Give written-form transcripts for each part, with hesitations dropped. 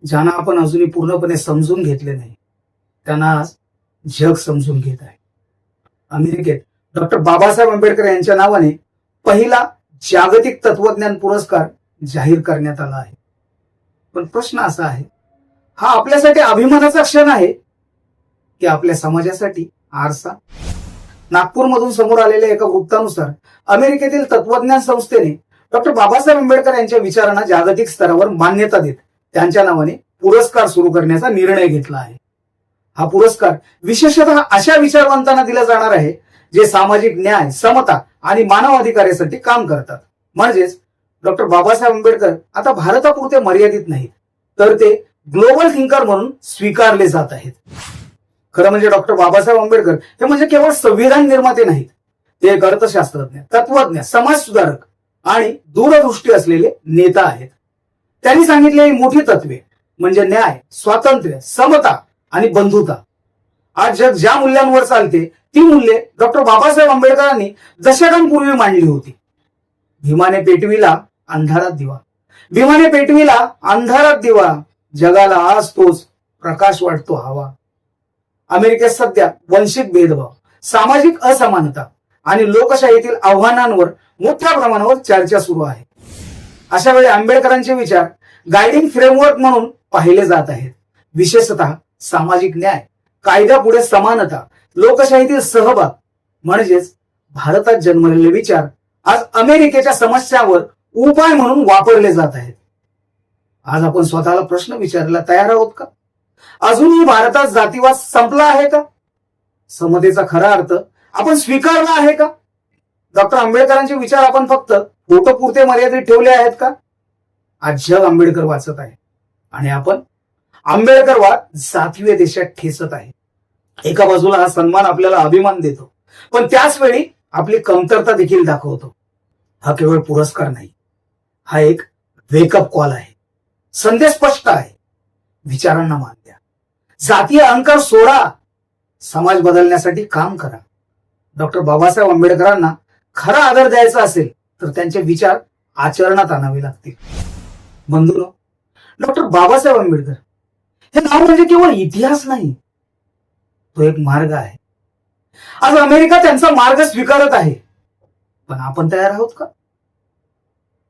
ज्यांना आपण अजूनही पूर्णपणे समजून घेतले नाही त्यांना आज जग समजून घेत आहे. अमेरिकेत डॉक्टर बाबासाहेब आंबेडकर यांच्या नावाने पहिला जागतिक तत्वज्ञान पुरस्कार जाहीर करण्यात आला आहे. पण प्रश्न असा आहे, हा आपल्यासाठी अभिमानाचा क्षण आहे की आपल्या समाजासाठी आरसा? नागपूरमधून समोर आलेल्या एका वृत्तानुसार अमेरिकेतील तत्वज्ञान संस्थेने डॉक्टर बाबासाहेब आंबेडकर यांच्या विचारांना जागतिक स्तरावर मान्यता देत त्यांच्या नावाने पुरस्कार सुरू करण्याचा निर्णय घेतला आहे. हा पुरस्कार विशेषतः अशा विचारवंतांना दिला जाणार आहे जे सामाजिक न्याय, समता आणि मानवाधिकारासाठी काम करतात. म्हणजेच डॉक्टर बाबासाहेब आंबेडकर आता भारतापुरते मर्यादित नाहीत, तर ते ग्लोबल थिंकर म्हणून स्वीकारले जात आहेत. खरं म्हणजे डॉक्टर बाबासाहेब आंबेडकर हे म्हणजे केवळ संविधान निर्माते नाहीत, ते एक अर्थशास्त्रज्ञ, तत्वज्ञ, समाज सुधारक आणि दूरदृष्टी असलेले नेता आहेत. त्यांनी सांगितलेली मोठी तत्वे म्हणजे न्याय, स्वातंत्र्य, समता आणि बंधुता. आज जग ज्या मूल्यांवर चालते ती मूल्ये डॉक्टर बाबासाहेब आंबेडकरांनी दशकांपूर्वी मांडली होती. भीमाने पेटविला अंधारात दिवा, भीमाने पेटविला अंधारात दिवा, जगाला आज तोच प्रकाश वाटतो हवा. अमेरिकेत सध्या वंशिक भेदभाव, सामाजिक असमानता आणि लोकशाहीतील आव्हानांवर मोठ्या प्रमाणावर चर्चा सुरू आहे. अशा वेळी आंबेडकरांचे विचार गायडिंग फ्रेमवर्क म्हणून पाहिले जात आहेत. विशेषतः सामाजिक न्याय, कायद्यापुढे समानता, लोकशाहीतील सहभाग म्हणजेच भारतात जन्मलेले विचार आज अमेरिकेच्या समस्यांवर उपाय म्हणून वापरले जात आहेत. आज आपण स्वतःला प्रश्न विचारायला तयार आहोत का? अजूनही भारतात जातीवाद संपला आहे का? समतेचा खरा अर्थ आपण स्वीकारला आहे का? डॉक्टर आंबेडकरांचे विचार आपण फक्त फोटोपुरते मर्यादित ठेवले आहेत का? आज जग आंबेडकर वाचत आहे आणि आपण आंबेडकरवाद जातीय देशात ठेचत आहे. एका बाजूला हा सन्मान आपल्याला अभिमान देतो, पण त्याच वेळी आपली कमतरता देखील दाखवतो. हा केवळ पुरस्कार नाही, हा एक वेकअप कॉल आहे. संदेश स्पष्ट आहे, विचारांना मान द्या, जातीय अहंकार सोडा, समाज बदलण्यासाठी काम करा. डॉक्टर बाबासाहेब आंबेडकरांना खरा आदर द्यायचा असेल तर त्यांचे विचार आचरणात आणावे लागतील. बंधूंनो, डॉक्टर बाबासाहेब आंबेडकर हे नाव म्हणजे केवळ इतिहास नाही, तो एक मार्ग आहे. आज अमेरिका त्यांचा मार्ग स्वीकारत आहे, पण आपण तयार आहोत का?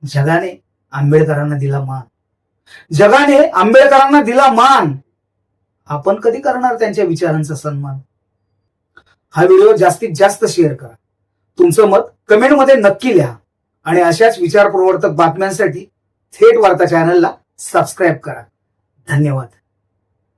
जगाने आंबेडकरांना दिला मान, जगाने आंबेडकरांना दिला मान, आपण कधी करणार त्यांच्या विचारांचा सन्मान? हा व्हिडिओ जास्तीत जास्त शेअर करा, तुमचं मत कमेंटमध्ये नक्की लिहा आणि अशाच विचारप्रवर्तक बातम्यांसाठी थेट वार्ता चॅनलला सबस्क्राईब करा. धन्यवाद.